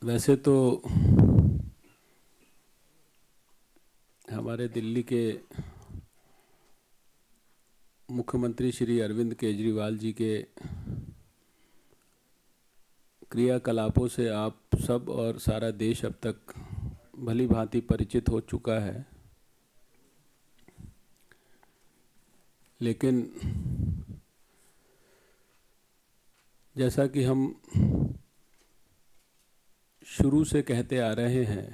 वैसे तो हमारे दिल्ली के मुख्यमंत्री श्री अरविंद केजरीवाल जी के क्रियाकलापों से आप सब और सारा देश अब तक भली भांति परिचित हो चुका है। लेकिन जैसा कि हम शुरू से कहते आ रहे हैं,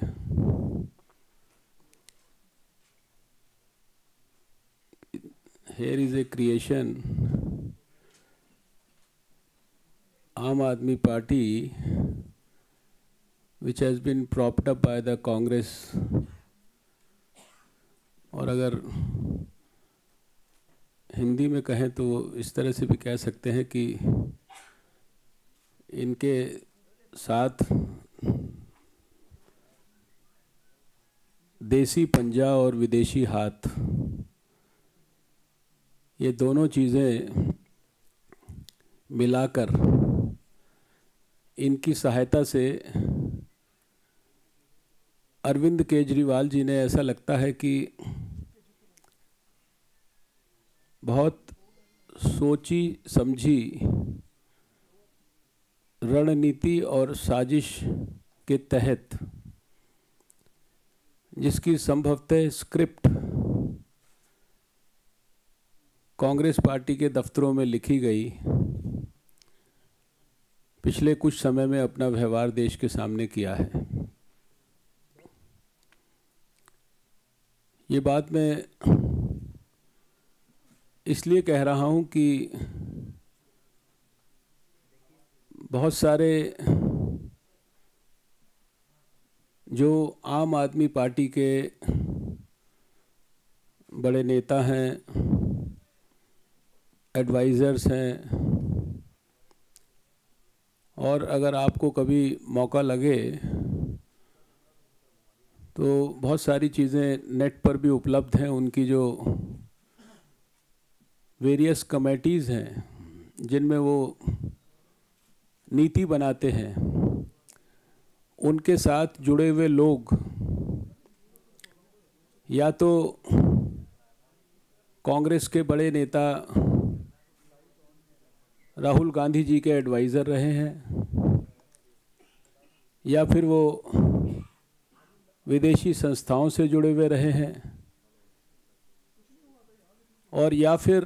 here is a creation Aam Aadmi Party which has been propped up by the Congress। और अगर हिंदी में कहें तो इस तरह से भी कह सकते हैं कि इनके साथ देसी पंजा और विदेशी हाथ, ये दोनों चीज़ें मिलाकर इनकी सहायता से अरविंद केजरीवाल जी ने, ऐसा लगता है कि बहुत सोची समझी रणनीति और साजिश के तहत, जिसकी संभवतः स्क्रिप्ट कांग्रेस पार्टी के दफ्तरों में लिखी गई, पिछले कुछ समय में अपना व्यवहार देश के सामने किया है। ये बात मैं इसलिए कह रहा हूँ कि बहुत सारे जो आम आदमी पार्टी के बड़े नेता हैं, एडवाइज़र्स हैं, और अगर आपको कभी मौका लगे तो बहुत सारी चीज़ें नेट पर भी उपलब्ध हैं। उनकी जो वेरियस कमेटीज़ हैं जिनमें वो नीति बनाते हैं, उनके साथ जुड़े हुए लोग या तो कांग्रेस के बड़े नेता राहुल गांधी जी के एडवाइज़र रहे हैं, या फिर वो विदेशी संस्थाओं से जुड़े हुए रहे हैं, और या फिर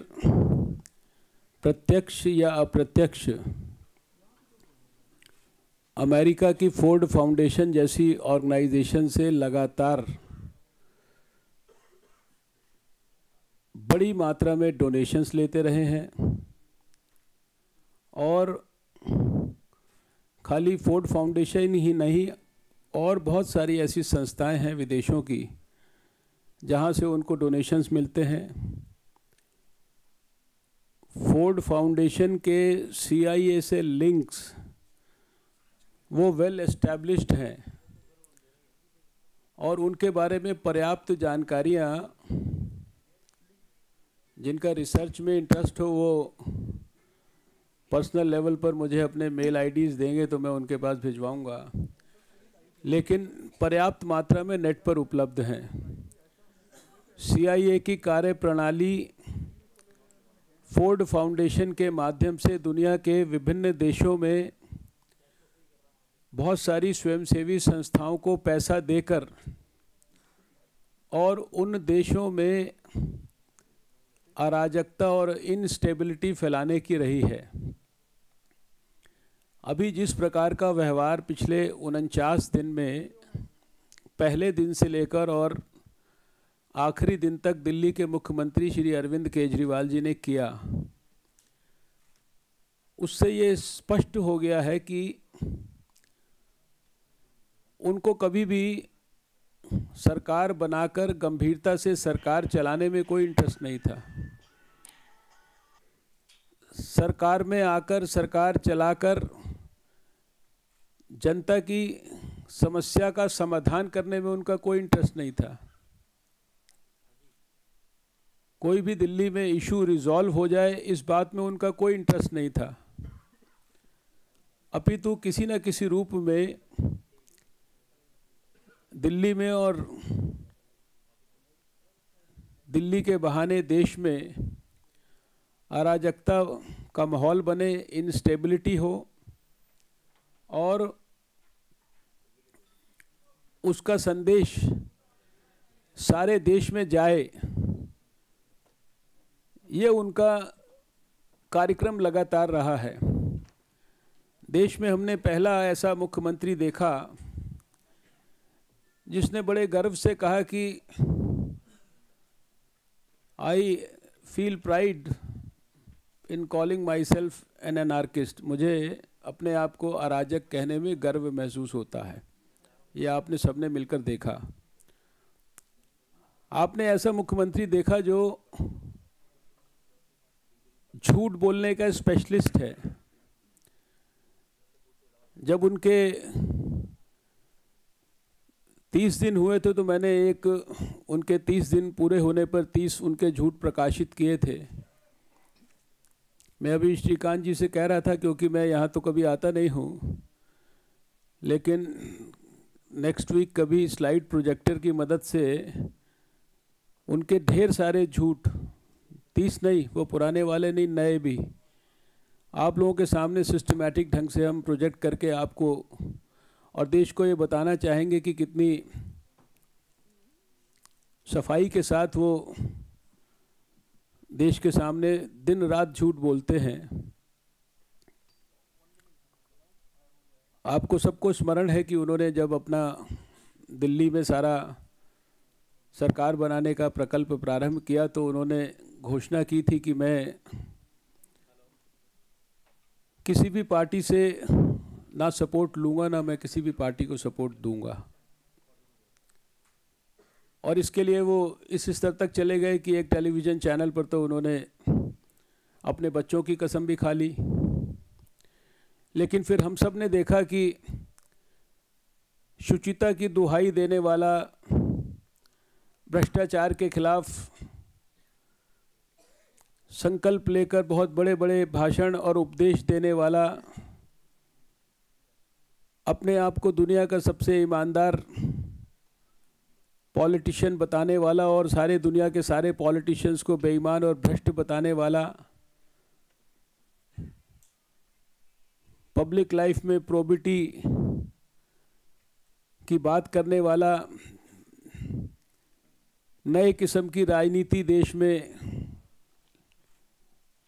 प्रत्यक्ष या अप्रत्यक्ष अमेरिका की फोर्ड फाउंडेशन जैसी ऑर्गेनाइजेशन से लगातार बड़ी मात्रा में डोनेशंस लेते रहे हैं। और खाली फोर्ड फाउंडेशन ही नहीं, और बहुत सारी ऐसी संस्थाएं हैं विदेशों की जहां से उनको डोनेशंस मिलते हैं। फोर्ड फाउंडेशन के CIA से लिंक्स वो वेल एस्टैब्लिश्ड हैं, और उनके बारे में पर्याप्त जानकारियां, जिनका रिसर्च में इंटरेस्ट हो वो पर्सनल लेवल पर मुझे अपने मेल IDs देंगे तो मैं उनके पास भिजवाऊंगा, लेकिन पर्याप्त मात्रा में नेट पर उपलब्ध हैं। CIA की कार्यप्रणाली फोर्ड फाउंडेशन के माध्यम से दुनिया के विभिन्न देशों में बहुत सारी स्वयंसेवी संस्थाओं को पैसा देकर और उन देशों में अराजकता और इनस्टेबिलिटी फैलाने की रही है। अभी जिस प्रकार का व्यवहार पिछले 49 दिन में, पहले दिन से लेकर और आखिरी दिन तक दिल्ली के मुख्यमंत्री श्री अरविंद केजरीवाल जी ने किया, उससे ये स्पष्ट हो गया है कि उनको कभी भी सरकार बनाकर गंभीरता से सरकार चलाने में कोई इंटरेस्ट नहीं था। सरकार में आकर सरकार चलाकर जनता की समस्या का समाधान करने में उनका कोई इंटरेस्ट नहीं था। कोई भी दिल्ली में इशू रिजॉल्व हो जाए, इस बात में उनका कोई इंटरेस्ट नहीं था। अपितु किसी न किसी रूप में दिल्ली में और दिल्ली के बहाने देश में अराजकता का माहौल बने, इनस्टेबिलिटी हो और उसका संदेश सारे देश में जाए, ये उनका कार्यक्रम लगातार रहा है। देश में हमने पहला ऐसा मुख्यमंत्री देखा जिसने बड़े गर्व से कहा कि I feel pride in calling my self N anarchist. मुझे अपने आप को अराजक कहने में गर्व महसूस होता है। ये आपने सबने मिलकर देखा। आपने ऐसा मुख्यमंत्री देखा जो झूठ बोलने का स्पेशलिस्ट है। जब उनके 30 दिन हुए थे तो मैंने उनके 30 दिन पूरे होने पर 30 उनके झूठ प्रकाशित किए थे। मैं अभी श्रीकांत जी से कह रहा था, क्योंकि मैं यहाँ तो कभी आता नहीं हूँ, लेकिन नेक्स्ट वीक कभी स्लाइड प्रोजेक्टर की मदद से उनके ढेर सारे झूठ, 30 नहीं, वो पुराने वाले नहीं, नए भी, आप लोगों के सामने सिस्टमैटिक ढंग से हम प्रोजेक्ट करके आपको और देश को ये बताना चाहेंगे कि कितनी सफाई के साथ वो देश के सामने दिन रात झूठ बोलते हैं। आपको सबको स्मरण है कि उन्होंने जब अपना दिल्ली में सारा सरकार बनाने का प्रकल्प प्रारंभ किया तो उन्होंने घोषणा की थी कि मैं किसी भी पार्टी से ना सपोर्ट लूँगा, ना मैं किसी भी पार्टी को सपोर्ट दूंगा। और इसके लिए वो इस स्तर तक चले गए कि एक टेलीविज़न चैनल पर तो उन्होंने अपने बच्चों की कसम भी खा ली। लेकिन फिर हम सब ने देखा कि शुचिता की दुहाई देने वाला, भ्रष्टाचार के खिलाफ संकल्प लेकर बहुत बड़े बड़े भाषण और उपदेश देने वाला, अपने आप को दुनिया का सबसे ईमानदार पॉलिटिशियन बताने वाला और सारे दुनिया के सारे पॉलिटिशियंस को बेईमान और भ्रष्ट बताने वाला, पब्लिक लाइफ में प्रोबिटी की बात करने वाला, नए किस्म की राजनीति देश में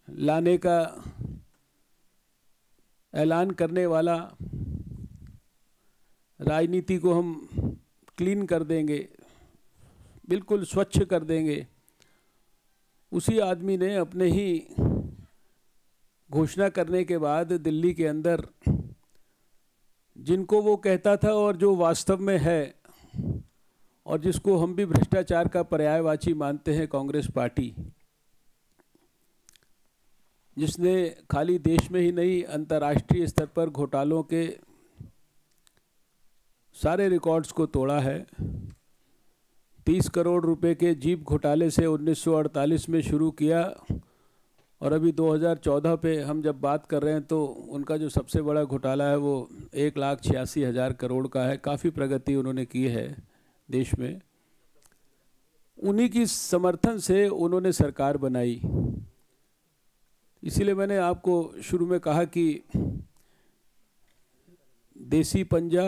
लाने का ऐलान करने वाला, राजनीति को हम क्लीन कर देंगे, बिल्कुल स्वच्छ कर देंगे, उसी आदमी ने अपने ही घोषणा करने के बाद दिल्ली के अंदर जिनको वो कहता था और जो वास्तव में है और जिसको हम भी भ्रष्टाचार का पर्यायवाची मानते हैं, कांग्रेस पार्टी, जिसने खाली देश में ही नहीं अंतर्राष्ट्रीय स्तर पर घोटालों के सारे रिकॉर्ड्स को तोड़ा है। 30 करोड़ रुपए के जीप घोटाले से 1948 में शुरू किया और अभी 2014 पे हम जब बात कर रहे हैं तो उनका जो सबसे बड़ा घोटाला है वो 1,86,000 करोड़ का है। काफ़ी प्रगति उन्होंने की है देश में। उन्हीं की समर्थन से उन्होंने सरकार बनाई। इसीलिए मैंने आपको शुरू में कहा कि देसी पंजा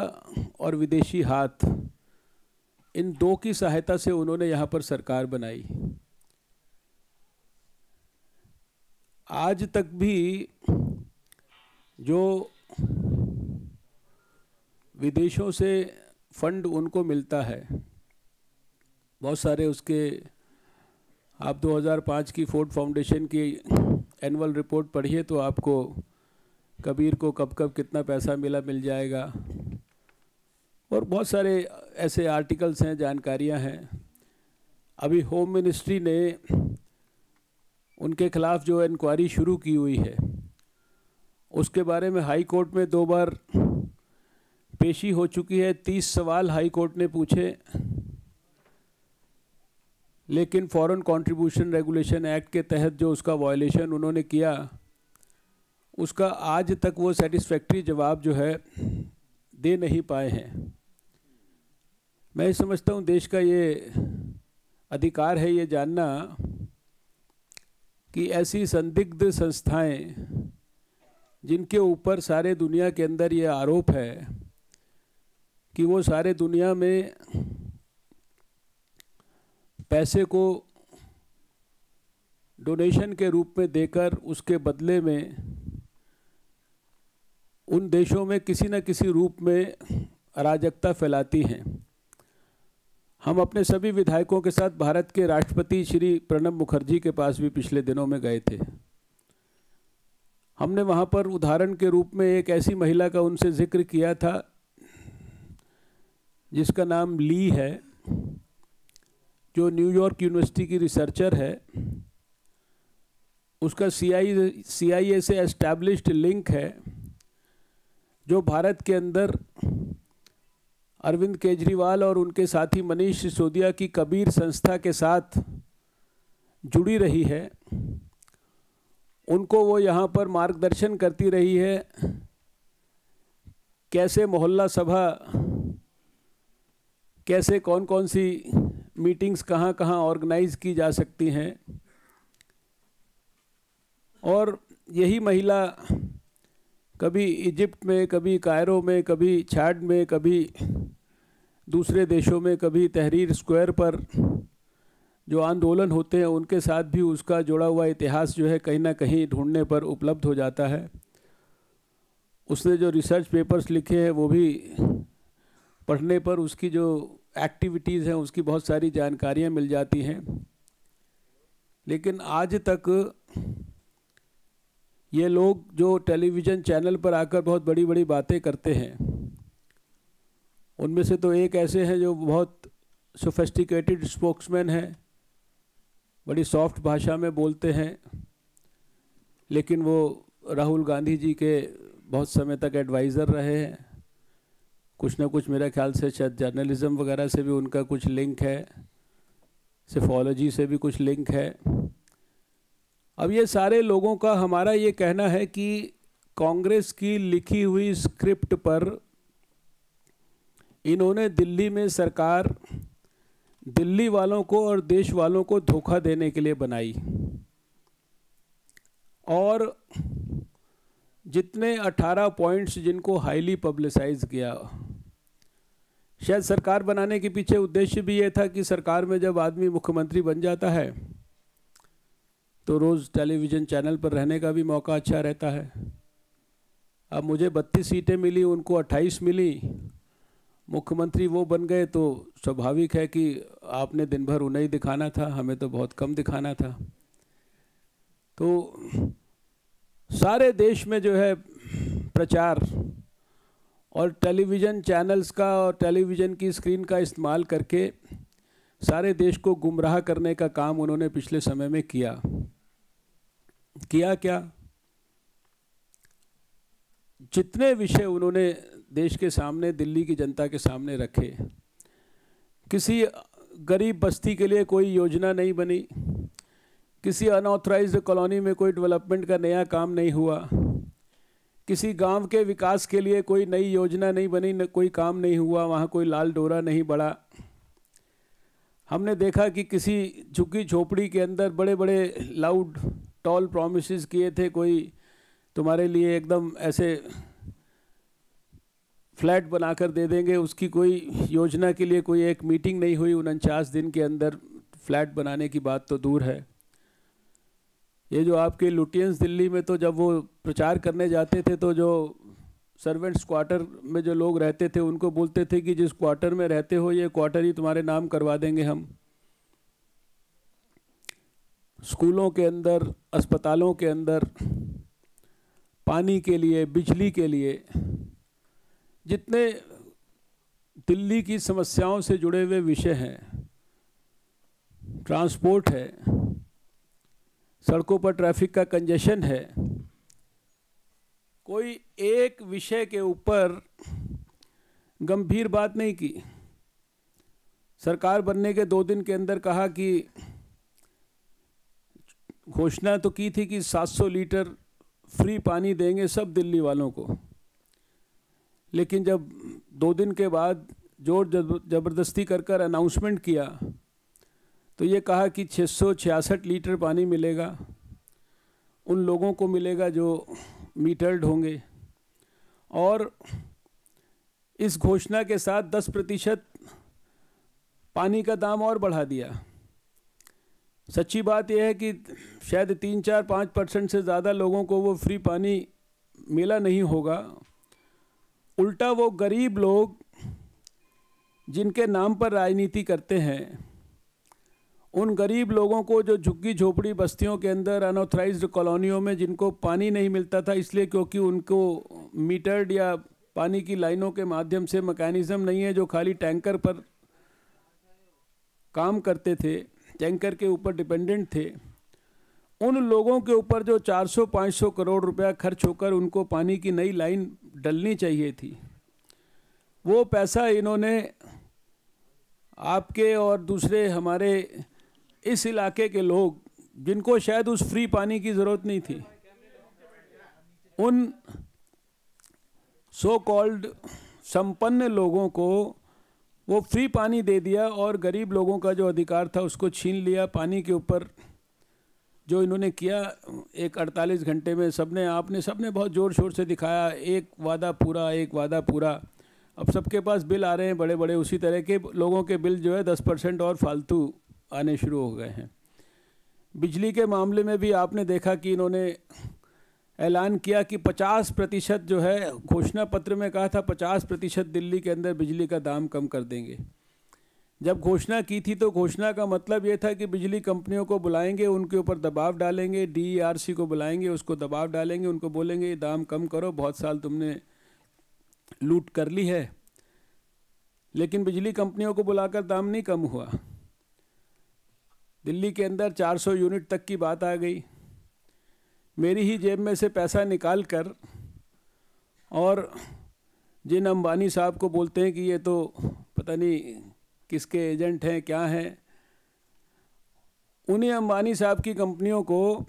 और विदेशी हाथ, इन दो की सहायता से उन्होंने यहाँ पर सरकार बनाई। आज तक भी जो विदेशों से फंड उनको मिलता है, बहुत सारे उसके, आप 2005 की फोर्ड फाउंडेशन की एनुअल रिपोर्ट पढ़िए तो आपको कबीर को कब कब कितना पैसा मिल जाएगा, और बहुत सारे ऐसे आर्टिकल्स हैं, जानकारियां हैं। अभी होम मिनिस्ट्री ने उनके खिलाफ जो इंक्वायरी शुरू की हुई है उसके बारे में हाई कोर्ट में 2 बार पेशी हो चुकी है। 30 सवाल हाई कोर्ट ने पूछे, लेकिन फॉरेन कंट्रीब्यूशन रेगुलेशन एक्ट के तहत जो उसका वायलेशन उन्होंने किया, उसका आज तक वो सेटिस्फैक्ट्री जवाब जो है दे नहीं पाए हैं। मैं समझता हूँ देश का ये अधिकार है ये जानना कि ऐसी संदिग्ध संस्थाएं जिनके ऊपर सारे दुनिया के अंदर ये आरोप है कि वो सारे दुनिया में पैसे को डोनेशन के रूप में देकर उसके बदले में उन देशों में किसी न किसी रूप में अराजकता फैलाती हैं। हम अपने सभी विधायकों के साथ भारत के राष्ट्रपति श्री प्रणब मुखर्जी के पास भी पिछले दिनों में गए थे। हमने वहाँ पर उदाहरण के रूप में एक ऐसी महिला का उनसे जिक्र किया था जिसका नाम ली है, जो न्यूयॉर्क यूनिवर्सिटी की रिसर्चर है। उसका CIA से एस्टैब्लिश्ड लिंक है, जो भारत के अंदर अरविंद केजरीवाल और उनके साथी मनीष सिसोदिया की कबीर संस्था के साथ जुड़ी रही है। उनको वो यहाँ पर मार्गदर्शन करती रही है कैसे मोहल्ला सभा, कैसे कौन कौन सी मीटिंग्स कहाँ कहाँ ऑर्गेनाइज की जा सकती हैं। और यही महिला कभी इजिप्ट में, कभी कायरो में, कभी छाड में, कभी दूसरे देशों में, कभी तहरीर स्क्वायर पर जो आंदोलन होते हैं उनके साथ भी उसका जुड़ा हुआ इतिहास जो है कहीं ना कहीं ढूंढने पर उपलब्ध हो जाता है। उसने जो रिसर्च पेपर्स लिखे हैं वो भी पढ़ने पर उसकी जो एक्टिविटीज़ हैं उसकी बहुत सारी जानकारियाँ मिल जाती हैं। लेकिन आज तक ये लोग जो टेलीविज़न चैनल पर आकर बहुत बड़ी बड़ी बातें करते हैं, उनमें से तो एक ऐसे हैं जो बहुत सोफिस्टिकेटेड स्पोक्समैन हैं, बड़ी सॉफ्ट भाषा में बोलते हैं, लेकिन वो राहुल गांधी जी के बहुत समय तक एडवाइज़र रहे हैं। कुछ ना कुछ मेरा ख्याल से शायद जर्नलिज़म वगैरह से भी उनका कुछ लिंक है, सेफोलॉजी से भी कुछ लिंक है। अब ये सारे लोगों का हमारा ये कहना है कि कांग्रेस की लिखी हुई स्क्रिप्ट पर इन्होंने दिल्ली में सरकार दिल्ली वालों को और देश वालों को धोखा देने के लिए बनाई। और जितने 18 पॉइंट्स जिनको हाईली पब्लिसाइज किया, शायद सरकार बनाने के पीछे उद्देश्य भी ये था कि सरकार में जब आदमी मुख्यमंत्री बन जाता है तो रोज़ टेलीविज़न चैनल पर रहने का भी मौका अच्छा रहता है। अब मुझे 32 सीटें मिली, उनको 28 मिली, मुख्यमंत्री वो बन गए, तो स्वाभाविक है कि आपने दिन भर उन्हें ही दिखाना था, हमें तो बहुत कम दिखाना था। तो सारे देश में जो है प्रचार और टेलीविज़न चैनल्स का और टेलीविज़न की स्क्रीन का इस्तेमाल करके सारे देश को गुमराह करने का काम उन्होंने पिछले समय में किया क्या? जितने विषय उन्होंने देश के सामने, दिल्ली की जनता के सामने रखे, किसी गरीब बस्ती के लिए कोई योजना नहीं बनी, किसी अनऑथराइज्ड कॉलोनी में कोई डेवलपमेंट का नया काम नहीं हुआ, किसी गांव के विकास के लिए कोई नई योजना नहीं बनी, कोई काम नहीं हुआ, वहाँ कोई लाल डोरा नहीं बढ़ा। हमने देखा कि किसी झुग्गी झोपड़ी के अंदर बड़े बड़े लाउड टॉल प्रॉमिसेस किए थे, कोई तुम्हारे लिए एकदम ऐसे फ्लैट बनाकर दे देंगे, उसकी कोई योजना के लिए कोई एक मीटिंग नहीं हुई। 49 दिन के अंदर फ्लैट बनाने की बात तो दूर है। ये जो आपके लुटियंस दिल्ली में, तो जब वो प्रचार करने जाते थे तो जो सर्वेंट्स क्वार्टर में जो लोग रहते थे उनको बोलते थे कि जिस क्वार्टर में रहते हो ये क्वार्टर ही तुम्हारे नाम करवा देंगे हम। स्कूलों के अंदर, अस्पतालों के अंदर, पानी के लिए, बिजली के लिए, जितने दिल्ली की समस्याओं से जुड़े हुए विषय हैं, ट्रांसपोर्ट है, सड़कों पर ट्रैफिक का कंजेशन है, कोई एक विषय के ऊपर गंभीर बात नहीं की। सरकार बनने के 2 दिन के अंदर कहा कि घोषणा तो की थी कि 700 लीटर फ्री पानी देंगे सब दिल्ली वालों को, लेकिन जब 2 दिन के बाद जोर ज़बरदस्ती कर कर अनाउंसमेंट किया तो ये कहा कि 666 लीटर पानी मिलेगा, उन लोगों को मिलेगा जो मीटर्ड होंगे, और इस घोषणा के साथ 10% पानी का दाम और बढ़ा दिया। सच्ची बात यह है कि शायद 3, 4, 5% से ज़्यादा लोगों को वो फ्री पानी मिला नहीं होगा। उल्टा वो गरीब लोग जिनके नाम पर राजनीति करते हैं, उन गरीब लोगों को जो झुग्गी झोपड़ी बस्तियों के अंदर अनऑथराइज्ड कॉलोनियों में जिनको पानी नहीं मिलता था, इसलिए क्योंकि उनको मीटर्ड या पानी की लाइनों के माध्यम से मैकेनिज़्म नहीं है, जो खाली टैंकर पर काम करते थे, टैंकर के ऊपर डिपेंडेंट थे, उन लोगों के ऊपर जो 400-500 करोड़ रुपया खर्च होकर उनको पानी की नई लाइन डलनी चाहिए थी, वो पैसा इन्होंने आपके और दूसरे हमारे इस इलाके के लोग जिनको शायद उस फ्री पानी की ज़रूरत नहीं थी, उन सो कॉल्ड संपन्न लोगों को वो फ्री पानी दे दिया और गरीब लोगों का जो अधिकार था उसको छीन लिया। पानी के ऊपर जो इन्होंने किया, एक 48 घंटे में सबने बहुत ज़ोर शोर से दिखाया, एक वादा पूरा, एक वादा पूरा। अब सबके पास बिल आ रहे हैं बड़े बड़े, उसी तरह के लोगों के बिल जो है 10% और फालतू आने शुरू हो गए हैं। बिजली के मामले में भी आपने देखा कि इन्होंने ऐलान किया कि 50% जो है, घोषणा पत्र में कहा था 50% दिल्ली के अंदर बिजली का दाम कम कर देंगे। जब घोषणा की थी तो घोषणा का मतलब ये था कि बिजली कंपनियों को बुलाएंगे, उनके ऊपर दबाव डालेंगे, DERC को बुलाएंगे, उसको दबाव डालेंगे, उनको बोलेंगे ये दाम कम करो, बहुत साल तुमने लूट कर ली है। लेकिन बिजली कंपनियों को बुलाकर दाम नहीं कम हुआ। दिल्ली के अंदर 400 यूनिट तक की बात आ गई। मेरी ही जेब में से पैसा निकाल कर और जिन अंबानी साहब को बोलते हैं कि ये तो पता नहीं किसके एजेंट हैं, क्या हैं, उन्हीं अंबानी साहब की कंपनियों को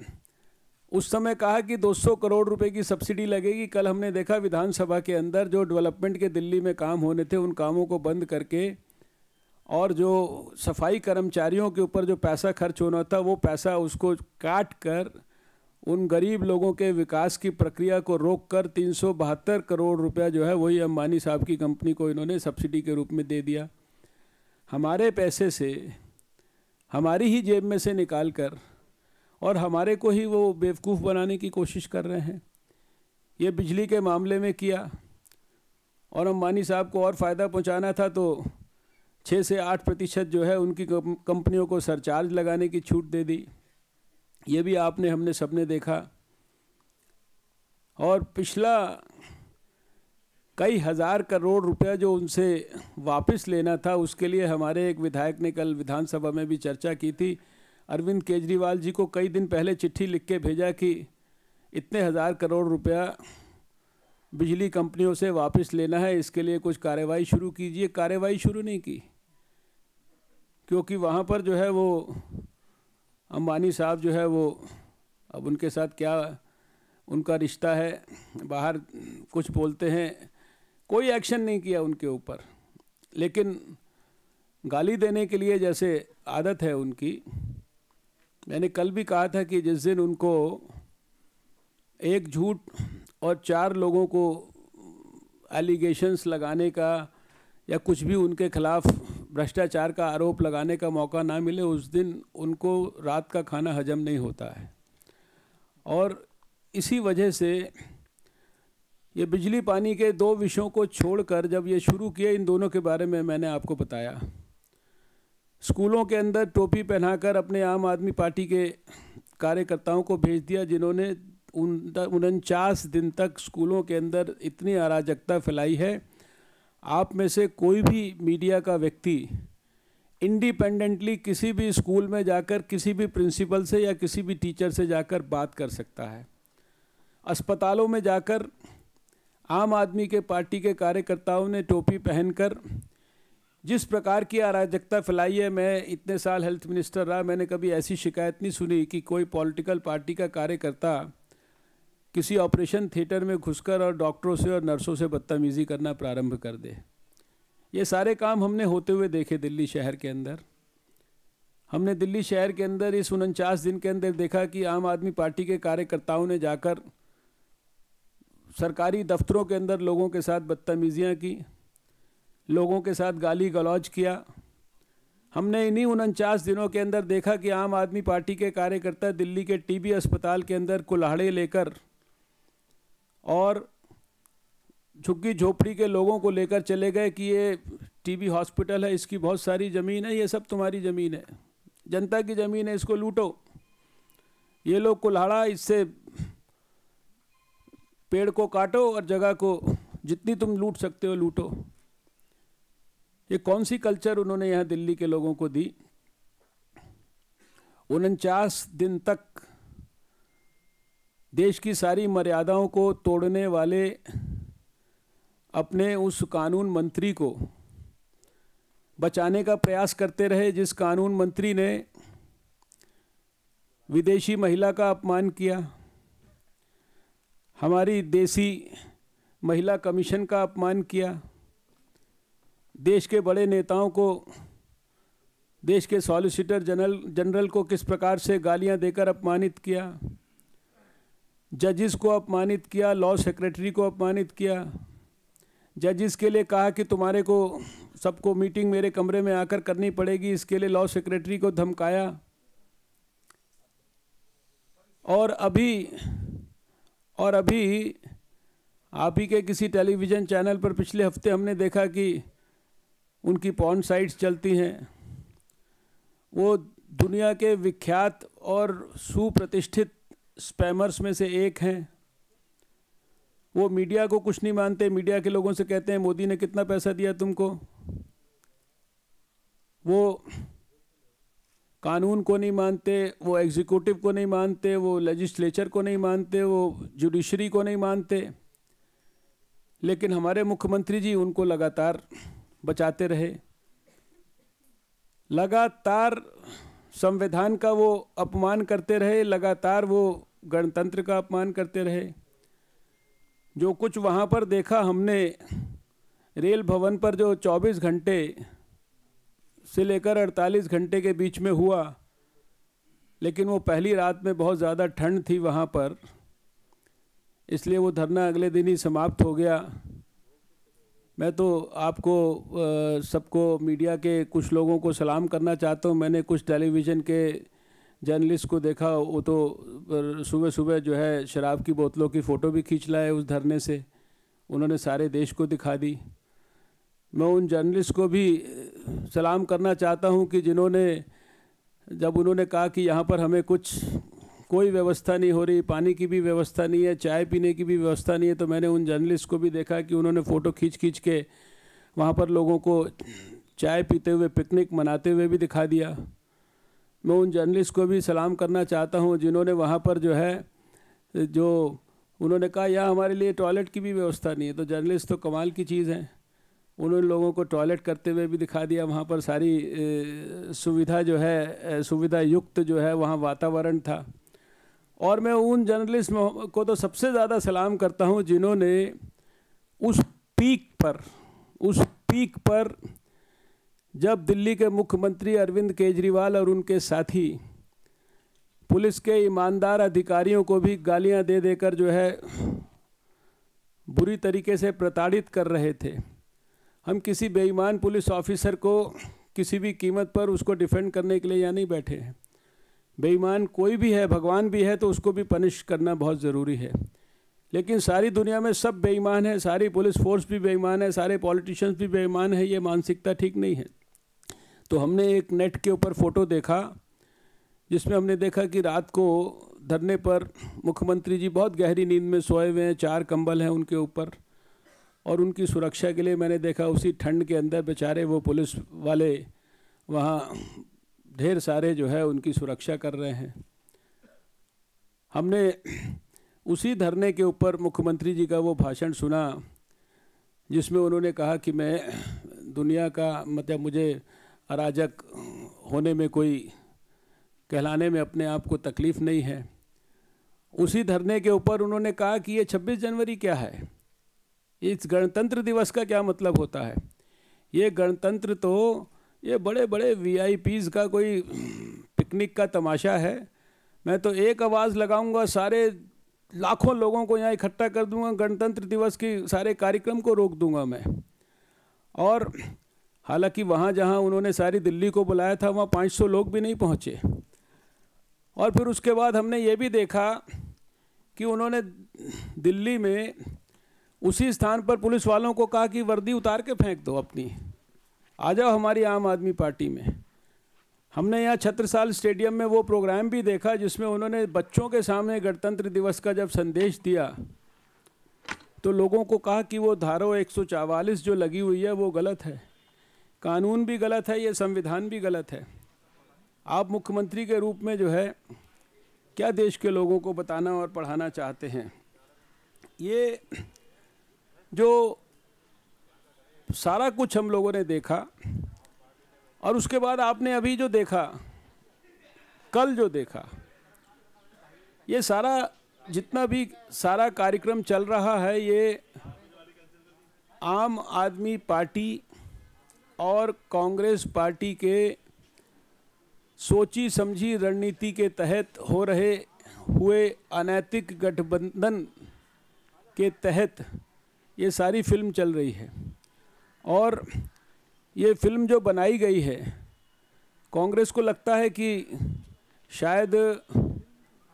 उस समय कहा कि 200 करोड़ रुपए की सब्सिडी लगेगी। कल हमने देखा विधानसभा के अंदर जो डेवलपमेंट के दिल्ली में काम होने थे, उन कामों को बंद करके और जो सफाई कर्मचारियों के ऊपर जो पैसा खर्च होना था, वो पैसा उसको काट कर उन गरीब लोगों के विकास की प्रक्रिया को रोककर 372 करोड़ रुपया जो है वही अंबानी साहब की कंपनी को इन्होंने सब्सिडी के रूप में दे दिया। हमारे पैसे से, हमारी ही जेब में से निकाल कर और हमारे को ही वो बेवकूफ़ बनाने की कोशिश कर रहे हैं। ये बिजली के मामले में किया और अंबानी साहब को और फ़ायदा पहुंचाना था तो 6 से 8% जो है उनकी कंपनियों को सरचार्ज लगाने की छूट दे दी। ये भी हमने सबने देखा। और पिछला कई हज़ार करोड़ रुपया जो उनसे वापस लेना था, उसके लिए हमारे एक विधायक ने कल विधानसभा में भी चर्चा की थी। अरविंद केजरीवाल जी को कई दिन पहले चिट्ठी लिख के भेजा कि इतने हज़ार करोड़ रुपया बिजली कंपनियों से वापस लेना है, इसके लिए कुछ कार्रवाई शुरू कीजिए। कार्रवाई शुरू नहीं की, क्योंकि वहाँ पर जो है वो अंबानी साहब जो है वो, अब उनके साथ क्या उनका रिश्ता है, बाहर कुछ बोलते हैं, कोई एक्शन नहीं किया उनके ऊपर। लेकिन गाली देने के लिए जैसे आदत है उनकी, मैंने कल भी कहा था कि जिस दिन उनको एक झूठ और 4 लोगों को एलिगेशंस लगाने का या कुछ भी उनके खिलाफ भ्रष्टाचार का आरोप लगाने का मौका ना मिले, उस दिन उनको रात का खाना हजम नहीं होता है। और इसी वजह से ये बिजली पानी के 2 विषयों को छोड़कर जब ये शुरू किए, इन दोनों के बारे में मैंने आपको बताया। स्कूलों के अंदर टोपी पहनाकर अपने आम आदमी पार्टी के कार्यकर्ताओं को भेज दिया, जिन्होंने 49 दिन तक स्कूलों के अंदर इतनी अराजकता फैलाई है। आप में से कोई भी मीडिया का व्यक्ति इंडिपेंडेंटली किसी भी स्कूल में जाकर किसी भी प्रिंसिपल से या किसी भी टीचर से जाकर बात कर सकता है। अस्पतालों में जाकर आम आदमी के पार्टी के कार्यकर्ताओं ने टोपी पहनकर जिस प्रकार की अराजकता फैलाई है, मैं इतने साल हेल्थ मिनिस्टर रहा, मैंने कभी ऐसी शिकायत नहीं सुनी कि कोई पॉलिटिकल पार्टी का कार्यकर्ता किसी ऑपरेशन थिएटर में घुसकर और डॉक्टरों से और नर्सों से बदतमीज़ी करना प्रारंभ कर दे। ये सारे काम हमने होते हुए देखे दिल्ली शहर के अंदर। हमने दिल्ली शहर के अंदर इस 49 दिन के अंदर देखा कि आम आदमी पार्टी के कार्यकर्ताओं ने जाकर सरकारी दफ्तरों के अंदर लोगों के साथ बदतमीजियाँ की, लोगों के साथ गाली गलौज किया। हमने इन्हीं 49 दिनों के अंदर देखा कि आम आदमी पार्टी के कार्यकर्ता दिल्ली के टीबी अस्पताल के अंदर कुल्हाड़े लेकर और झुग्गी झोपड़ी के लोगों को लेकर चले गए कि ये टीबी हॉस्पिटल है, इसकी बहुत सारी ज़मीन है, ये सब तुम्हारी ज़मीन है, जनता की ज़मीन है, इसको लूटो। ये लोग कुल्हाड़ा, इससे पेड़ को काटो और जगह को जितनी तुम लूट सकते हो लूटो। ये कौन सी कल्चर उन्होंने यहाँ दिल्ली के लोगों को दी? 49 दिन तक देश की सारी मर्यादाओं को तोड़ने वाले अपने उस कानून मंत्री को बचाने का प्रयास करते रहे, जिस कानून मंत्री ने विदेशी महिला का अपमान किया, हमारी देसी महिला कमीशन का अपमान किया, देश के बड़े नेताओं को, देश के सॉलिसिटर जनरल को किस प्रकार से गालियां देकर अपमानित किया, जजेस को अपमानित किया, लॉ सेक्रेटरी को अपमानित किया, जजेस के लिए कहा कि तुम्हारे को सबको मीटिंग मेरे कमरे में आकर करनी पड़ेगी, इसके लिए लॉ सेक्रेटरी को धमकाया। और अभी आप ही के किसी टेलीविज़न चैनल पर पिछले हफ्ते हमने देखा कि उनकी पॉर्न साइट्स चलती हैं। वो दुनिया के विख्यात और सुप्रतिष्ठित स्पैमर्स में से एक हैं। वो मीडिया को कुछ नहीं मानते, मीडिया के लोगों से कहते हैं मोदी ने कितना पैसा दिया तुमको। वो कानून को नहीं मानते, वो एग्जीक्यूटिव को नहीं मानते, वो लेजिस्लेचर को नहीं मानते, वो जुडिशरी को नहीं मानते। लेकिन हमारे मुख्यमंत्री जी उनको लगातार बचाते रहे, लगातार संविधान का वो अपमान करते रहे, लगातार वो गणतंत्र का अपमान करते रहे। जो कुछ वहाँ पर देखा हमने रेल भवन पर, जो 24 घंटे से लेकर 48 घंटे के बीच में हुआ, लेकिन वो पहली रात में बहुत ज़्यादा ठंड थी वहाँ पर, इसलिए वो धरना अगले दिन ही समाप्त हो गया। मैं तो आपको सबको, मीडिया के कुछ लोगों को सलाम करना चाहता हूँ। मैंने कुछ टेलीविज़न के जर्नलिस्ट को देखा, वो तो सुबह सुबह जो है शराब की बोतलों की फ़ोटो भी खींच लाए उस धरने से, उन्होंने सारे देश को दिखा दी। मैं उन जर्नलिस्ट को भी सलाम करना चाहता हूँ कि जिन्होंने, जब उन्होंने कहा कि यहाँ पर हमें कोई व्यवस्था नहीं हो रही, पानी की भी व्यवस्था नहीं है, चाय पीने की भी व्यवस्था नहीं है, तो मैंने उन जर्नलिस्ट को भी देखा कि उन्होंने फ़ोटो खींच के वहाँ पर लोगों को चाय पीते हुए, पिकनिक मनाते हुए भी दिखा दिया। मैं उन जर्नलिस्ट को भी सलाम करना चाहता हूँ जिन्होंने वहाँ पर जो है, जो उन्होंने कहा यहाँ हमारे लिए टॉयलेट की भी व्यवस्था नहीं है। तो जर्नलिस्ट तो कमाल की चीज़ है, उन्होंने लोगों को टॉयलेट करते हुए भी दिखा दिया। वहाँ पर सारी सुविधा जो है, सुविधा युक्त जो है वहाँ वातावरण था। और मैं उन जर्नलिस्ट को तो सबसे ज़्यादा सलाम करता हूँ जिन्होंने उस पीक पर जब दिल्ली के मुख्यमंत्री अरविंद केजरीवाल और उनके साथी पुलिस के ईमानदार अधिकारियों को भी गालियां दे देकर जो है बुरी तरीके से प्रताड़ित कर रहे थे। हम किसी बेईमान पुलिस ऑफिसर को किसी भी कीमत पर उसको डिफेंड करने के लिए यहाँ नहीं बैठे हैं। बेईमान कोई भी है, भगवान भी है, तो उसको भी पनिश करना बहुत ज़रूरी है। लेकिन सारी दुनिया में सब बेईमान है, सारी पुलिस फोर्स भी बेईमान है, सारे पॉलिटिशियंस भी बेईमान है, ये मानसिकता ठीक नहीं है। तो हमने एक नेट के ऊपर फ़ोटो देखा जिसमें हमने देखा कि रात को धरने पर मुख्यमंत्री जी बहुत गहरी नींद में सोए हुए हैं, 4 कंबल हैं उनके ऊपर, और उनकी सुरक्षा के लिए मैंने देखा उसी ठंड के अंदर बेचारे वो पुलिस वाले वहाँ ढेर सारे जो है उनकी सुरक्षा कर रहे हैं। हमने उसी धरने के ऊपर मुख्यमंत्री जी का वो भाषण सुना जिसमें उन्होंने कहा कि मैं दुनिया का, मतलब मुझे अराजक होने में, कोई कहलाने में अपने आप को तकलीफ़ नहीं है। उसी धरने के ऊपर उन्होंने कहा कि ये 26 जनवरी क्या है, इस गणतंत्र दिवस का क्या मतलब होता है। ये गणतंत्र तो ये बड़े बड़े वीआईपीज़ का कोई पिकनिक का तमाशा है। मैं तो एक आवाज़ लगाऊंगा, सारे लाखों लोगों को यहाँ इकट्ठा कर दूंगा, गणतंत्र दिवस की सारे कार्यक्रम को रोक दूंगा मैं। और हालांकि वहाँ जहाँ उन्होंने सारी दिल्ली को बुलाया था वहाँ 500 लोग भी नहीं पहुँचे। और फिर उसके बाद हमने ये भी देखा कि उन्होंने दिल्ली में उसी स्थान पर पुलिस वालों को कहा कि वर्दी उतार के फेंक दो अपनी, आ जाओ हमारी आम आदमी पार्टी में। हमने यहाँ छत्रसाल स्टेडियम में वो प्रोग्राम भी देखा जिसमें उन्होंने बच्चों के सामने गणतंत्र दिवस का जब संदेश दिया तो लोगों को कहा कि वो धारा 144 जो लगी हुई है वो गलत है, कानून भी गलत है, ये संविधान भी गलत है। आप मुख्यमंत्री के रूप में जो है क्या देश के लोगों को बताना और पढ़ाना चाहते हैं? ये जो सारा कुछ हम लोगों ने देखा और उसके बाद आपने अभी जो देखा, कल जो देखा, ये सारा जितना भी सारा कार्यक्रम चल रहा है ये आम आदमी पार्टी और कांग्रेस पार्टी के सोची समझी रणनीति के तहत हो रहे हुए अनैतिक गठबंधन के तहत ये सारी फिल्म चल रही है। और ये फिल्म जो बनाई गई है, कांग्रेस को लगता है कि शायद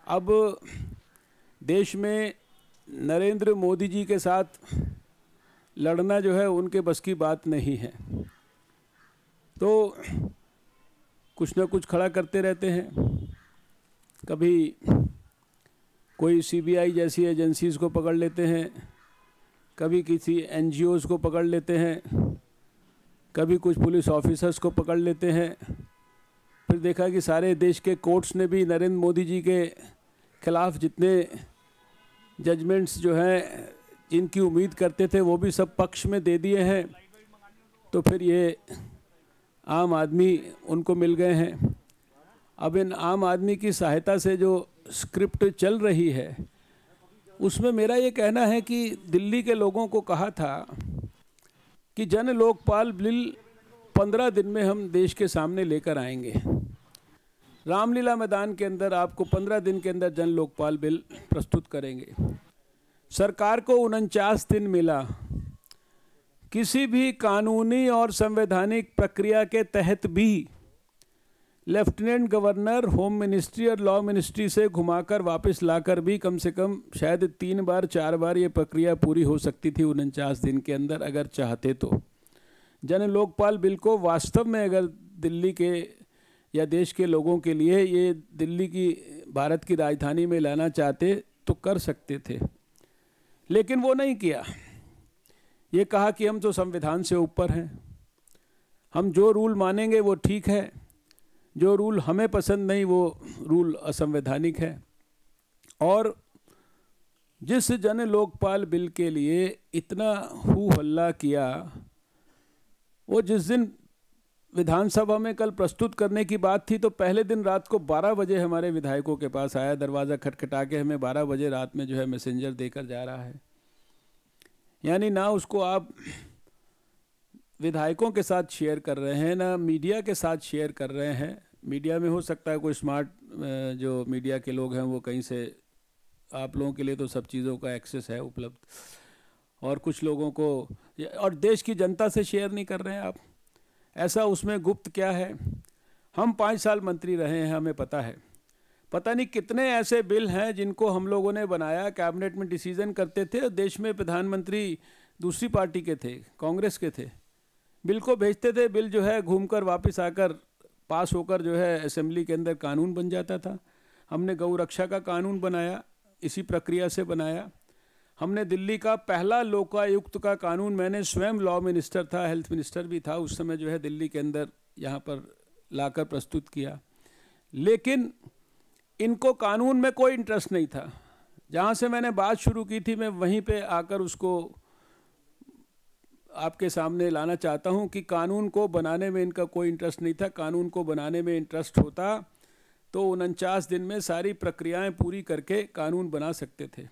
अब देश में नरेंद्र मोदी जी के साथ लड़ना जो है उनके बस की बात नहीं है, तो कुछ ना कुछ खड़ा करते रहते हैं। कभी कोई सीबीआई जैसी एजेंसीज़ को पकड़ लेते हैं, कभी किसी एनजीओज़ को पकड़ लेते हैं, कभी कुछ पुलिस ऑफिसर्स को पकड़ लेते हैं। फिर देखा कि सारे देश के कोर्ट्स ने भी नरेंद्र मोदी जी के खिलाफ जितने जजमेंट्स जो हैं जिनकी उम्मीद करते थे वो भी सब पक्ष में दे दिए हैं। तो फिर ये आम आदमी उनको मिल गए हैं। अब इन आम आदमी की सहायता से जो स्क्रिप्ट चल रही है उसमें मेरा ये कहना है कि दिल्ली के लोगों को कहा था कि जन लोकपाल बिल 15 दिन में हम देश के सामने लेकर आएंगे। रामलीला मैदान के अंदर आपको 15 दिन के अंदर जन लोकपाल बिल प्रस्तुत करेंगे। सरकार को 49 दिन मिला। किसी भी कानूनी और संवैधानिक प्रक्रिया के तहत भी लेफ्टिनेंट गवर्नर, होम मिनिस्ट्री और लॉ मिनिस्ट्री से घुमाकर वापस लाकर भी कम से कम शायद 3 बार 4 बार ये प्रक्रिया पूरी हो सकती थी 49 दिन के अंदर अगर चाहते तो। जन लोकपाल बिल को वास्तव में अगर दिल्ली के या देश के लोगों के लिए ये दिल्ली की भारत की राजधानी में लाना चाहते तो कर सकते थे, लेकिन वो नहीं किया। ये कहा कि हम तो संविधान से ऊपर हैं, हम जो रूल मानेंगे वो ठीक है, जो रूल हमें पसंद नहीं वो रूल असंवैधानिक है। और जिस जन लोकपाल बिल के लिए इतना हू हल्ला किया, वो जिस दिन विधानसभा में कल प्रस्तुत करने की बात थी तो पहले दिन रात को 12 बजे हमारे विधायकों के पास आया, दरवाज़ा खटखटा के हमें 12 बजे रात में जो है मैसेंजर देकर जा रहा है। यानी ना उसको आप विधायकों के साथ शेयर कर रहे हैं, ना मीडिया के साथ शेयर कर रहे हैं। मीडिया में हो सकता है कोई स्मार्ट जो मीडिया के लोग हैं वो कहीं से, आप लोगों के लिए तो सब चीज़ों का एक्सेस है उपलब्ध, और कुछ लोगों को, और देश की जनता से शेयर नहीं कर रहे हैं आप। ऐसा उसमें गुप्त क्या है? हम 5 साल मंत्री रहे हैं, हमें पता है। पता नहीं कितने ऐसे बिल हैं जिनको हम लोगों ने बनाया, कैबिनेट में डिसीजन करते थे, देश में प्रधानमंत्री दूसरी पार्टी के थे, कांग्रेस के थे, बिल को भेजते थे, बिल जो है घूमकर वापस आकर पास होकर जो है असेंबली के अंदर कानून बन जाता था। हमने गौ रक्षा का कानून बनाया, इसी प्रक्रिया से बनाया। हमने दिल्ली का पहला लोकायुक्त का कानून, मैंने स्वयं लॉ मिनिस्टर था, हेल्थ मिनिस्टर भी था उस समय, जो है दिल्ली के अंदर यहाँ पर लाकर प्रस्तुत किया। लेकिन इनको कानून में कोई इंटरेस्ट नहीं था। जहाँ से मैंने बात शुरू की थी मैं वहीं पे आकर उसको आपके सामने लाना चाहता हूँ कि कानून को बनाने में इनका कोई इंटरेस्ट नहीं था। कानून को बनाने में इंटरेस्ट होता तो 49 दिन में सारी प्रक्रियाएं पूरी करके कानून बना सकते थे,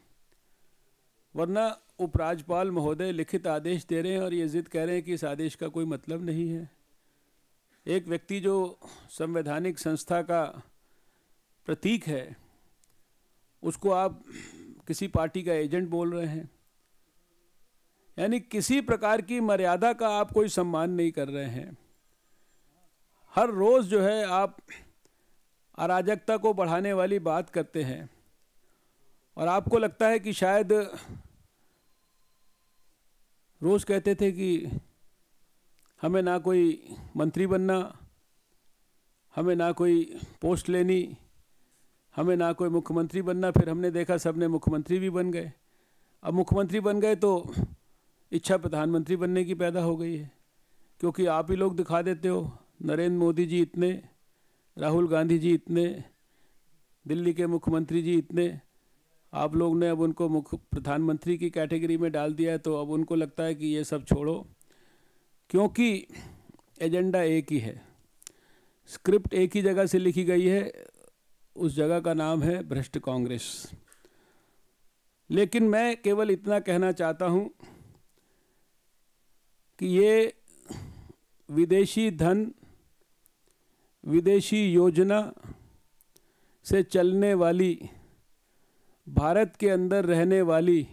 वरना उपराज्यपाल महोदय लिखित आदेश दे रहे हैं और ये जिद कह रहे हैं कि इस आदेश का कोई मतलब नहीं है। एक व्यक्ति जो संवैधानिक संस्था का प्रतीक है, उसको आप किसी पार्टी का एजेंट बोल रहे हैं। यानी किसी प्रकार की मर्यादा का आप कोई सम्मान नहीं कर रहे हैं। हर रोज़ जो है आप अराजकता को बढ़ाने वाली बात करते हैं और आपको लगता है कि शायद रोज़ कहते थे कि हमें ना कोई मंत्री बनना, हमें ना कोई पोस्ट लेनी, हमें ना कोई मुख्यमंत्री बनना। फिर हमने देखा सबने मुख्यमंत्री भी बन गए। अब मुख्यमंत्री बन गए तो इच्छा प्रधानमंत्री बनने की पैदा हो गई है, क्योंकि आप ही लोग दिखा देते हो। नरेंद्र मोदी जी इतने, राहुल गांधी जी इतने, दिल्ली के मुख्यमंत्री जी इतने, आप लोग ने अब उनको मुख्य प्रधानमंत्री की कैटेगरी में डाल दिया है। तो अब उनको लगता है कि ये सब छोड़ो, क्योंकि एजेंडा एक ही है, स्क्रिप्ट एक ही जगह से लिखी गई है, उस जगह का नाम है भ्रष्ट कांग्रेस। लेकिन मैं केवल इतना कहना चाहता हूँ कि ये विदेशी धन, विदेशी योजना से चलने वाली, भारत के अंदर रहने वाली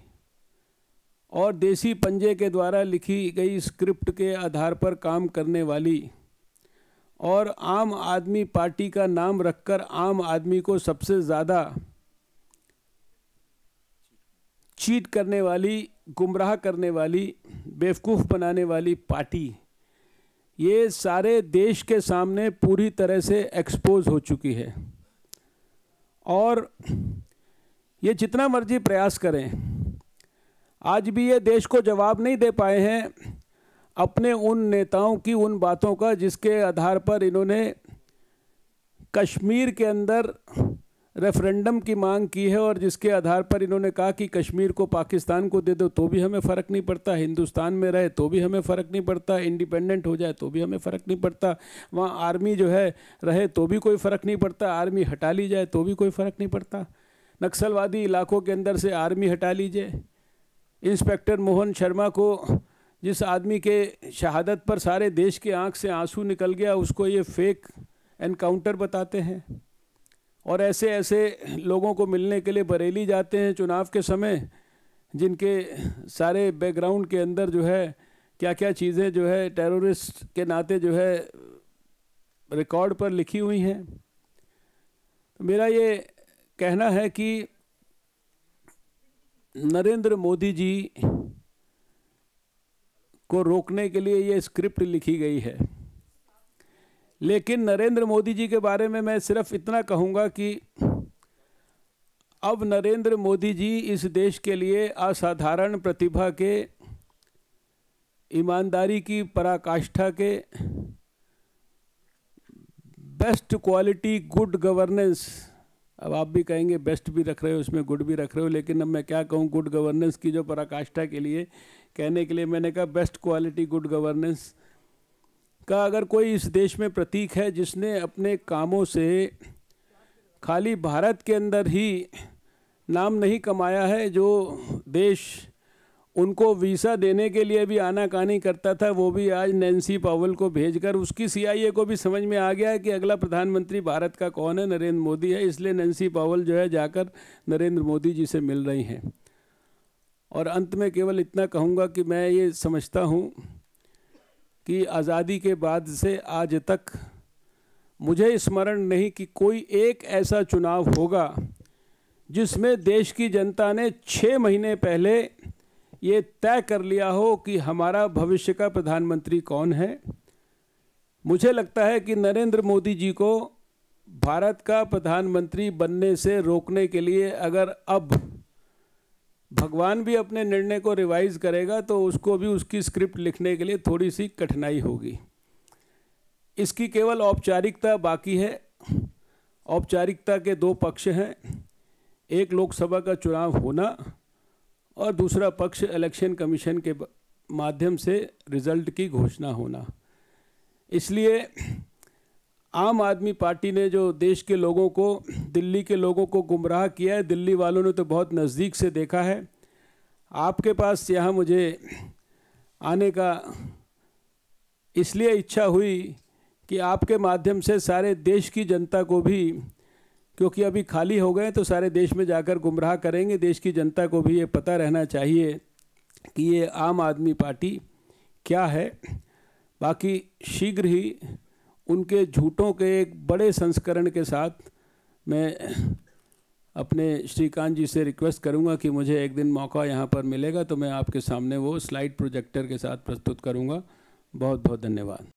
और देसी पंजे के द्वारा लिखी गई स्क्रिप्ट के आधार पर काम करने वाली और आम आदमी पार्टी का नाम रखकर आम आदमी को सबसे ज़्यादा चीट करने वाली, गुमराह करने वाली, बेवकूफ़ बनाने वाली पार्टी, ये सारे देश के सामने पूरी तरह से एक्सपोज हो चुकी है। और ये जितना मर्जी प्रयास करें, आज भी ये देश को जवाब नहीं दे पाए हैं अपने उन नेताओं की उन बातों का जिसके आधार पर इन्होंने कश्मीर के अंदर रेफरेंडम की मांग की है और जिसके आधार पर इन्होंने कहा कि कश्मीर को पाकिस्तान को दे दो तो भी हमें फ़र्क नहीं पड़ता, हिंदुस्तान में रहे तो भी हमें फ़र्क नहीं पड़ता, इंडिपेंडेंट हो जाए तो भी हमें फ़र्क नहीं पड़ता, वहाँ आर्मी जो है रहे तो भी कोई फ़र्क नहीं पड़ता, आर्मी हटा ली जाए तो भी कोई फ़र्क नहीं पड़ता, नक्सलवादी इलाकों के अंदर से आर्मी हटा लीजिए। इंस्पेक्टर मोहन शर्मा को, जिस आदमी के शहादत पर सारे देश के आँख से आंसू निकल गया, उसको ये फेक एनकाउंटर बताते हैं। और ऐसे ऐसे लोगों को मिलने के लिए बरेली जाते हैं चुनाव के समय, जिनके सारे बैकग्राउंड के अंदर जो है क्या क्या चीज़ें जो है टेररिस्ट के नाते जो है रिकॉर्ड पर लिखी हुई हैं। तो मेरा ये कहना है कि नरेंद्र मोदी जी को रोकने के लिए ये स्क्रिप्ट लिखी गई है। लेकिन नरेंद्र मोदी जी के बारे में मैं सिर्फ इतना कहूँगा कि अब नरेंद्र मोदी जी इस देश के लिए असाधारण प्रतिभा के, ईमानदारी की पराकाष्ठा के, बेस्ट क्वालिटी गुड गवर्नेंस, अब आप भी कहेंगे बेस्ट भी रख रहे हो, उसमें गुड भी रख रहे हो, लेकिन अब मैं क्या कहूँ, गुड गवर्नेंस की जो पराकाष्ठा के लिए कहने के लिए मैंने कहा बेस्ट क्वालिटी गुड गवर्नेंस का अगर कोई इस देश में प्रतीक है जिसने अपने कामों से खाली भारत के अंदर ही नाम नहीं कमाया है, जो देश उनको वीज़ा देने के लिए भी आनाकानी करता था, वो भी आज नैन्सी पावेल को भेजकर उसकी CIA को भी समझ में आ गया है कि अगला प्रधानमंत्री भारत का कौन है, नरेंद्र मोदी है। इसलिए नैन्सी पावेल जो है जाकर नरेंद्र मोदी जी से मिल रही हैं। और अंत में केवल इतना कहूँगा कि मैं ये समझता हूँ कि आज़ादी के बाद से आज तक मुझे स्मरण नहीं कि कोई एक ऐसा चुनाव होगा जिसमें देश की जनता ने 6 महीने पहले ये तय कर लिया हो कि हमारा भविष्य का प्रधानमंत्री कौन है। मुझे लगता है कि नरेंद्र मोदी जी को भारत का प्रधानमंत्री बनने से रोकने के लिए अगर अब भगवान भी अपने निर्णय को रिवाइज करेगा तो उसको भी उसकी स्क्रिप्ट लिखने के लिए थोड़ी सी कठिनाई होगी। इसकी केवल औपचारिकता बाकी है। औपचारिकता के 2 पक्ष हैं, एक लोकसभा का चुनाव होना और दूसरा पक्ष इलेक्शन कमीशन के माध्यम से रिजल्ट की घोषणा होना। इसलिए आम आदमी पार्टी ने जो देश के लोगों को, दिल्ली के लोगों को गुमराह किया है, दिल्ली वालों ने तो बहुत नज़दीक से देखा है। आपके पास यहाँ मुझे आने का इसलिए इच्छा हुई कि आपके माध्यम से सारे देश की जनता को भी, क्योंकि अभी खाली हो गए तो सारे देश में जाकर गुमराह करेंगे, देश की जनता को भी ये पता रहना चाहिए कि ये आम आदमी पार्टी क्या है। बाकी शीघ्र ही उनके झूठों के एक बड़े संस्करण के साथ मैं अपने श्रीकांत जी से रिक्वेस्ट करूंगा कि मुझे एक दिन मौका यहाँ पर मिलेगा तो मैं आपके सामने वो स्लाइड प्रोजेक्टर के साथ प्रस्तुत करूंगा। बहुत बहुत धन्यवाद।